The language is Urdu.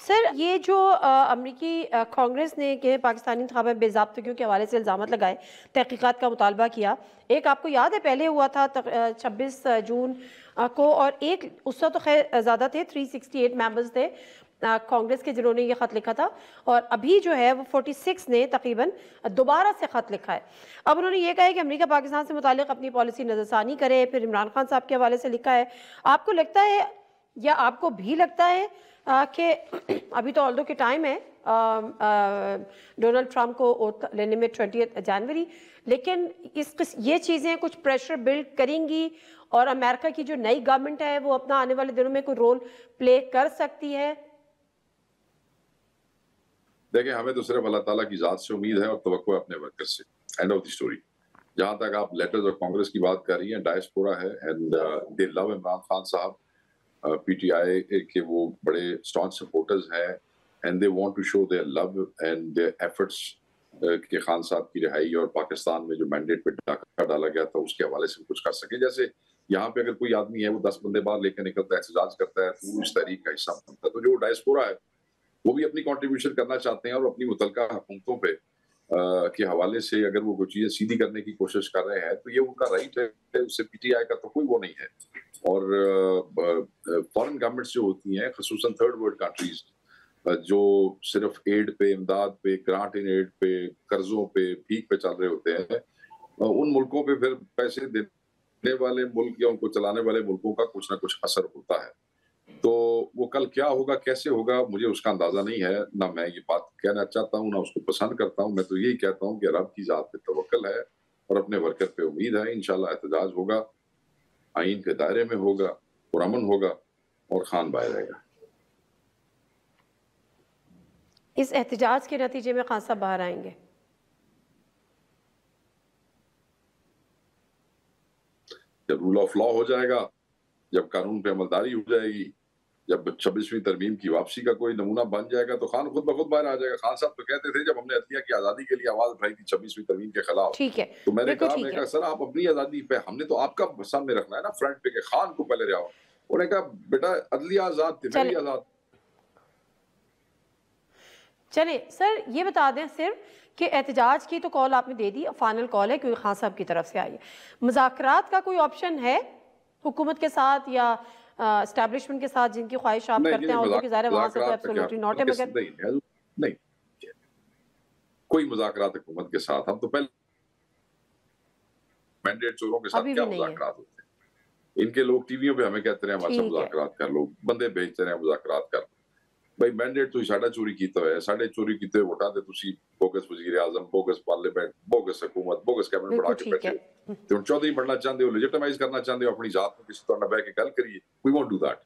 سر یہ جو امریکی کانگریس نے کہ پاکستانی انتخابات بے ضابطگیوں کے حوالے سے الزامات لگائے، تحقیقات کا مطالبہ کیا، ایک آپ کو یاد ہے پہلے ہوا تھا 26 جون کو، اور ایک اس وقت تو خیر زیادہ تھے، 368 ممبرز تھے کانگریس کے جنہوں نے یہ خط لکھا تھا، اور ابھی جو ہے وہ 46 نے تقریباً دوبارہ سے خط لکھا ہے۔ اب انہوں نے یہ کہا ہے کہ امریکہ پاکستان سے متعلق اپنی پالیسی نظر ثانی کرے، پھر عمران خان صاحب کے حوالے سے لکھا ہے۔ آپ کو لگتا ہے یا آپ کو بھی لگتا ہے کہ ابھی تو آلدو کے ٹائم ہے ڈونلڈ ٹرمپ کو ووٹ لینے میں 20 جنوری، لیکن یہ چیزیں کچھ پریشر بلڈ کریں گی اور امریکہ کی جو نئی گورنمنٹ ہے وہ اپنا آنے والے دنوں میں کوئی رول پلے کر سکتی ہے؟ دیکھیں، ہمیں تو صرف اللہ تعالیٰ کی ذات سے امید ہے اور توقع ہے اپنے ورکر سے۔ And of the story. جہاں تک آپ لیٹرز اور کانگریس کی بات کر رہی ہیں، ڈائسپورا ہے and they love Imran Khan صاحب، پی ٹی آئی کے وہ بڑے اسٹانچ سپورٹرز ہیں and they want to show their love and their efforts کہ خان صاحب کی رہائی اور پاکستان میں جو مینڈیٹ پہ ڈاکہ ڈالا گیا تھا اس کے حوالے سے کچھ کر سکیں۔ جیسے یہاں پہ اگر کوئی آدمی ہے وہ 10 بندے باہر لے کے نکلتا ہے، احتجاج کرتا ہے تو وہ اس تحریک کا حصہ بنتا ہے، تو جو ڈائسپورا ہے وہ بھی اپنی کنٹریبیوشن کرنا چاہتے ہیں اور اپنی متعلقہ حکومتوں پہ کے حوالے سے اگر وہ کوئی چیزیں سیدھی کرنے کی کوشش کر رہے ہیں تو یہ ان کا رائٹ ہے، اس سے پی ٹی آئی کا تو کوئی وہ نہیں ہے۔ اور فارن گورنمنٹس جو ہوتی ہیں، خصوصاً تھرڈ ورلڈ کنٹریز جو صرف ایڈ پہ، امداد پہ، گرانٹ ان ایڈ پہ، قرضوں پہ، بھیک پہ چل رہے ہوتے ہیں، ان ملکوں پہ پھر پیسے دینے والے ملک یا ان کو چلانے والے ملکوں کا کچھ نہ کچھ اثر ہوتا ہے۔ تو وہ کل کیا ہوگا، کیسے ہوگا، مجھے اس کا اندازہ نہیں ہے، نہ میں یہ بات کہنا چاہتا ہوں، نہ اس کو پسند کرتا ہوں۔ میں تو یہی کہتا ہوں کہ رب کی ذات پہ توکل ہے اور اپنے ورکر پہ امید ہے۔ انشاءاللہ احتجاج ہوگا، آئین کے دائرے میں ہوگا، پرامن ہوگا اور خان باہر آئے گا۔ اس احتجاج کے نتیجے میں خان صاحب باہر آئیں گے؟ جب رول آف لا ہو جائے گا، جب قانون پہ عملداری ہو جائے گی، جب 26ویں ترمیم کی واپسی کا کوئی نمونہ بن جائے گا تو خان خود بخود باہر آ جائے گا۔ خان صاحب تو کہتے تھے جب ہم نے عدلیہ کی آزادی کے لیے آواز اٹھائی تھی 26ویں ترمیم کے خلاف، تو میں نے کہا سر آپ اپنی آزادی پہ، ہم نے تو آپ کا سامنے رکھنا ہے نا فرنٹ پہ کہ خان کو پہلے رہاؤ۔ انہوں نے کہا بیٹا عدلیہ آزاد تھی، میں بھی آزاد۔ چلیں سر یہ بتا دیں صرف کہ احتجاج کی تو کال آپ نے دے دی، فائنل کال ہے کیونکہ خان صاحب کی طرف سے آئی ہے، مذاکرات کا کوئی آپشن ہے حکومت کے ساتھ یا اسٹیبلشمنٹ کے ساتھ جن کی خواہش آپ کرتے ہیں؟ اور ظاہر ہے وہاں سے تو ایبسولوٹلی ناٹ ہے، مگر نہیں کوئی مذاکرات حکومت کے ساتھ، ہم تو پہلے مینڈیٹ چوروں کے ساتھ کیا مذاکرات ہوتے ہیں؟ ان کے لوگ ٹی ویوں پہ ہمیں کہتے رہے ہمارے ساتھ مذاکرات کر لو، بندے بھیجتے رہے مذاکرات کر لو۔ بھائی مینڈیٹ تو ساڑھا چوری کیتا ہے، ساڑھے چوری کیتے ہوئے ووٹاں دے تسی بوگس وزیر اعظم، بوگس پارلیمنٹ، بوگس حکومت، بوگس کیبنٹ بڑھا کے بیٹھے ہو۔ تو چودھری بننا چاہتے ہو، لیجیٹمائز کرنا چاہتے ہو اپنی ذات میں، کسی طرح نہ بہ کے گل کریے۔ We won't do that.